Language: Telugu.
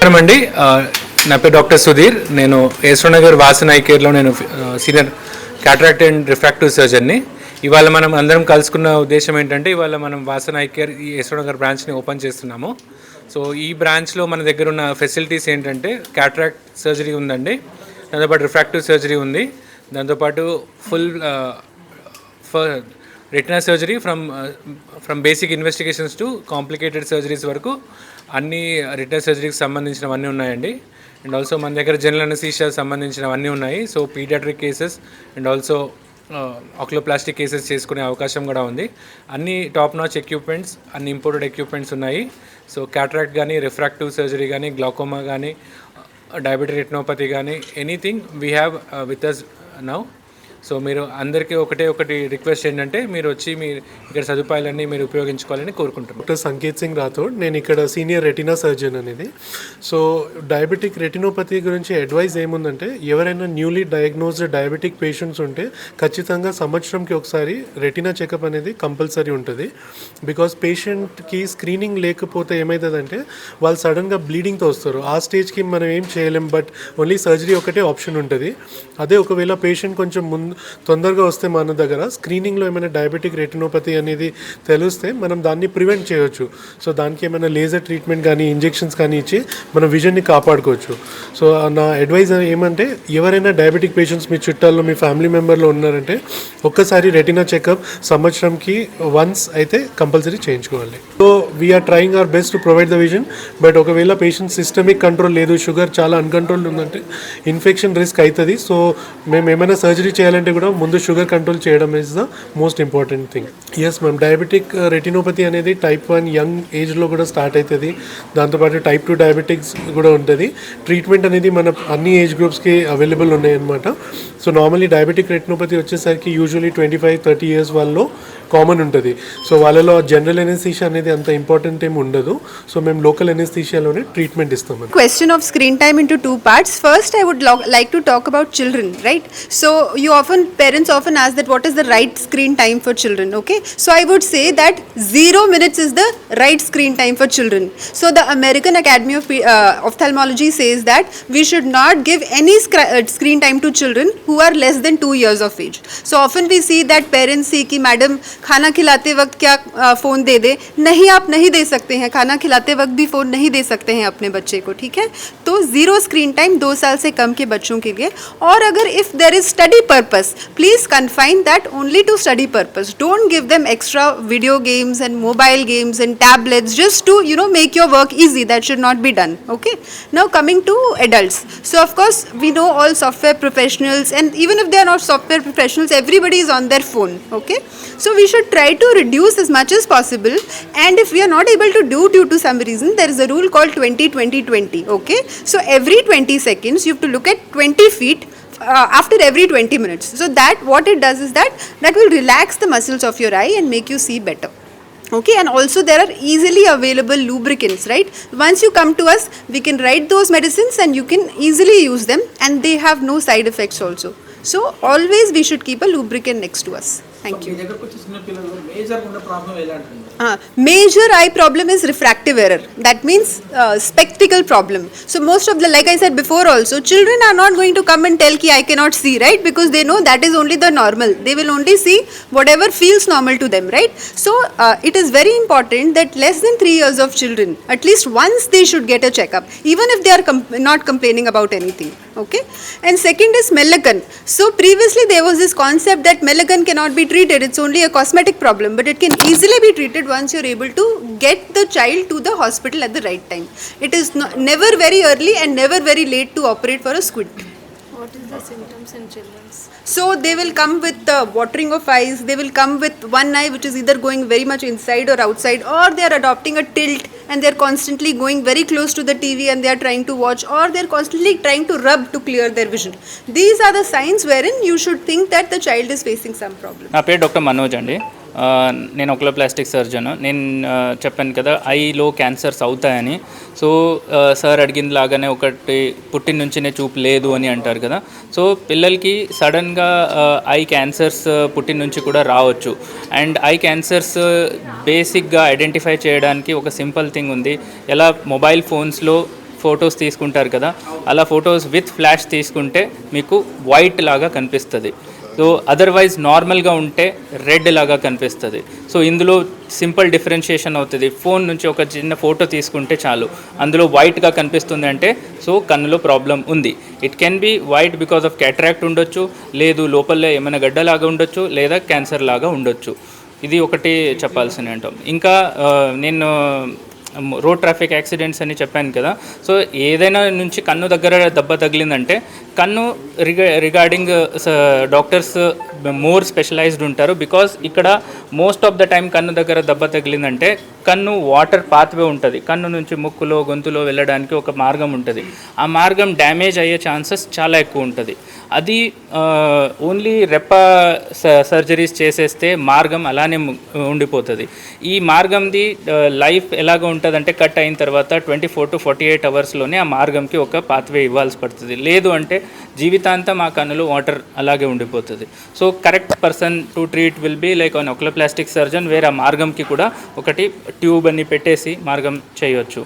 నమస్కారం అండి. నా పేరు డాక్టర్ సుధీర్. నేను యశ్వనగర్ వాసన్ ఐ కేర్లో నేను సీనియర్ క్యాటరాక్ట్ అండ్ రిఫ్రాక్టివ్ సర్జన్ని. ఇవాళ మనం అందరం కలుసుకున్న ఉద్దేశం ఏంటంటే, ఇవాళ మనం వాసన్ ఐ కేర్ ఈ యశ్వనగర్ బ్రాంచ్ని ఓపెన్ చేస్తున్నాము. సో ఈ బ్రాంచ్లో మన దగ్గర ఉన్న ఫెసిలిటీస్ ఏంటంటే, క్యాటరాక్ట్ సర్జరీ ఉందండి, దాంతోపాటు రిఫ్రాక్టివ్ సర్జరీ ఉంది, దాంతోపాటు full retina surgery from basic investigations to complicated surgeries వరకు అన్ని రెటినా సర్జరీకి సంబంధించినవన్నీ ఉన్నాయండి. అండ్ ఆల్సో మన దగ్గర జనరల్ అనెస్థీషియా సంబంధించినవన్నీ ఉన్నాయి. So paediatric cases and also oculoplastic cases చేసుకునే అవకాశం కూడా ఉంది. అన్ని టాప్ నాచ్ ఎక్విప్మెంట్స్, అన్ని ఇంపోర్టెడ్ ఎక్విప్మెంట్స్ ఉన్నాయి. సో క్యాటరాక్ట్ కానీ, రిఫ్రాక్టివ్ సర్జరీ కానీ, గ్లాకోమా కానీ, డయాబెటిక్ రెటినోపతి కానీ, anything we have with us now. So మీరు అందరికీ ఒకటి రిక్వెస్ట్ ఏంటంటే, మీరు వచ్చి మీరు ఇక్కడ సదుపాయాలన్నీ మీరు ఉపయోగించుకోవాలని కోరుకుంటున్నాను. డాక్టర్ సంకేత్ సింగ్ రాథోడ్, నేను ఇక్కడ సీనియర్ రెటినా సర్జన్ అనేది. సో డయాబెటిక్ రెటినోపతి గురించి అడ్వైజ్ ఏముందంటే, ఎవరైనా న్యూలీ డయాగ్నోజ్డ్ డయాబెటిక్ పేషెంట్స్ ఉంటే ఖచ్చితంగా సంవత్సరంకి ఒకసారి రెటినా చెకప్ అనేది కంపల్సరీ ఉంటుంది. బికాస్ పేషెంట్కి స్క్రీనింగ్ లేకపోతే ఏమవుతుందంటే, వాళ్ళు సడన్గా బ్లీడింగ్తో వస్తారు. ఆ స్టేజ్కి మనం ఏం చేయలేం, బట్ ఓన్లీ సర్జరీ ఒకటే ఆప్షన్ ఉంటుంది. అదే ఒకవేళ పేషెంట్ కొంచెం తొందరగా వస్తే మన దగ్గర స్క్రీనింగ్లో ఏమైనా డయాబెటిక్ రెటినోపతి అనేది తెలిస్తే మనం దాన్ని ప్రివెంట్ చేయొచ్చు. సో దానికి ఏమైనా లేజర్ ట్రీట్మెంట్ కానీ, ఇంజెక్షన్స్ కానీ ఇచ్చి మన విజన్ని కాపాడుకోవచ్చు. సో నా అడ్వైజ్ ఏమంటే, ఎవరైనా డయాబెటిక్ పేషెంట్స్ మీ చుట్టాల్లో, మీ ఫ్యామిలీ మెంబర్లో ఉన్నారంటే ఒక్కసారి రెటినా చెకప్ సంవత్సరంకి వన్స్ అయితే కంపల్సరీ చేయించుకోవాలి. So we're trying our best to provide the vision. But ఒకవేళ పేషెంట్ సిస్టమిక్ కంట్రోల్ లేదు, షుగర్ చాలా అన్కంట్రోల్ ఉందంటే ఇన్ఫెక్షన్ రిస్క్ అవుతుంది. సో మేము ఏమైనా సర్జరీ చేయాలంటే కూడా ముందు షుగర్ కంట్రోల్ చేయడం is the most important thing. Yes ma'am, diabetic retinopathy అనేది టైప్ 1 యంగ్ ఏజ్లో కూడా స్టార్ట్ అవుతుంది. దాంతోపాటు టైప్ 2 డయాబెటిక్స్ కూడా ఉంటుంది. ట్రీట్మెంట్ అనేది మన అన్ని ఏజ్ గ్రూప్స్కి అవైలబుల్ ఉన్నాయన్నమాట. సో నార్మల్లీ డయాబెటిక్ రెటినోపతి వచ్చేసరికి యూజువలీ 25-30 ఇయర్స్ వాళ్ళలో కామన్ ఉంటుంది. సో వాళ్ళలో జనరల్ ఎనెస్థీషియా అనేది అంత ఇంపార్టెంట్ ఏమి ఉండదు. సో మేము లోకల్ ఎనెస్థీషియాలోనే ట్రీట్మెంట్ ఇస్తాం. Question of screen time into two parts. First, I would like to talk about children, right? So parents often ask that what is the right screen time for children, okay? So I would say that 0 minutes is the right screen time for children. So the American Academy of Ophthalmology says that we should not give any screen time to children who are less than 2 years of age. So often we see that parents say कि मैडम खाना खिलाते वक्त क्या फ़ोन दे दे. नहीं, आप नहीं दे सकते हैं. खाना खिलाते वक्त भी फ़ोन नहीं दे सकते हैं अपने बच्चे को, ठीक है? तो 0 स्क्रीन टाइम 2 साल से कम के बच्चों के लिए. और अगर if there is study purpose, please confine that only to study purpose. Don't give them extra video games and mobile games and tablets just to make your work easy. That should not be done, okay? Now coming to adults, so of course we know all software professionals, and even if they are not software professionals, everybody is on their phone, okay? So we should try to reduce as much as possible, and if we are not able to do due to some reason, there is a rule called 20-20-20, okay? So every 20 seconds you have to look at 20 feet after every 20 minutes. So that what it does is that will relax the muscles of your eye and make you see better. Okay, and also there are easily available lubricants, right? Once you come to us, we can write those medicines and you can easily use them, and they have no side effects also. So always we should keep a lubricant next to us. Thank you. Major eye problem is refractive error. That means spectacle problem. So most of the, like I said before also, children are not going to come and tell ki I cannot see, right? Because they know that is only the normal. They will only see whatever feels normal to them, right? So it is very important that less than 3 years of children, at least once they should get a checkup, even if they are not complaining about anything. Okay? And second is Melagon. So previously there was this concept that Melagon cannot be treated. It's only a cosmetic problem, but it can easily be treated once you're able to get the child to the hospital at the right time. It is never very early and never very late to operate for a squint. What is the symptoms in children? So they will come with watering of eyes. They will come with one eye which is either going very much inside or outside, or they are adopting a tilt and they are constantly going very close to the TV and they are trying to watch, or they are constantly trying to rub to clear their vision. These are the signs wherein you should think that the child is facing some problem. నా పేరు డాక్టర్ మనోజ్ అండి. నేను ఒక్లోప్లాస్టిక్ సర్జన్. నేను చెప్పాను కదా ఐలో క్యాన్సర్స్ అవుతాయని. సో సార్ అడిగిన లాగానే ఒకటి పుట్టిన నుంచినే చూపు లేదు అని అంటారు కదా. సో పిల్లలకి సడన్గా ఐ క్యాన్సర్స్ పుట్టిన నుంచి కూడా రావచ్చు. అండ్ ఐ క్యాన్సర్స్ బేసిక్గా ఐడెంటిఫై చేయడానికి ఒక సింపుల్ థింగ్ ఉంది. ఎలా మొబైల్ ఫోన్స్లో ఫొటోస్ తీసుకుంటారు కదా, అలా ఫొటోస్ విత్ ఫ్లాష్ తీసుకుంటే మీకు వైట్ లాగా కనిపిస్తుంది. సో అదర్వైజ్ నార్మల్గా ఉంటే రెడ్ లాగా కనిపిస్తుంది. సో ఇందులో సింపుల్ డిఫరెన్షియేషన్ అవుతుంది. ఫోన్ నుంచి ఒక చిన్న ఫోటో తీసుకుంటే చాలు, అందులో వైట్గా కనిపిస్తుంది అంటే సో కన్నులో ప్రాబ్లం ఉంది. It can be white because of cataract ఉండొచ్చు, లేదు లోపల ఏమైనా గడ్డలాగా ఉండొచ్చు, లేదా క్యాన్సర్ లాగా ఉండొచ్చు. ఇది ఒకటి చెప్పాల్సిన అంటాం. ఇంకా నేను రోడ్ ట్రాఫిక్ యాక్సిడెంట్స్ అని చెప్పాను కదా. సో ఏదైనా నుంచి కన్ను దగ్గర దెబ్బ తగిలిందంటే కన్ను రిగార్డింగ్ డాక్టర్స్ మోర్ స్పెషలైజ్డ్ ఉంటారు. బికాస్ ఇక్కడ మోస్ట్ ఆఫ్ ద టైం కన్ను దగ్గర దెబ్బ తగిలిందంటే కన్ను వాటర్ పాత్వే ఉంటుంది. కన్ను నుంచి ముక్కులో గొంతులో వెళ్ళడానికి ఒక మార్గం ఉంటుంది. ఆ మార్గం డ్యామేజ్ అయ్యే ఛాన్సెస్ చాలా ఎక్కువ ఉంటుంది. అది ఓన్లీ రెప్ప సర్జరీస్ చేసేస్తే మార్గం అలానే ఉండిపోతుంది. ఈ మార్గంది లైఫ్ ఎలాగ ఉంటుందంటే కట్ అయిన తర్వాత 24 to 48 అవర్స్లోనే ఆ మార్గంకి ఒక పాత్వే ఇవ్వాల్సి పడుతుంది. లేదు అంటే జీవితాంతం ఆ కన్నులో వాటర్ అలాగే ఉండిపోతుంది. So correct person to treat will be like an oculoplastic surgeon, వేరే ఆ మార్గంకి కూడా ఒకటి ట్యూబ్ అని పెట్టేసి మార్గం చేయొచ్చు.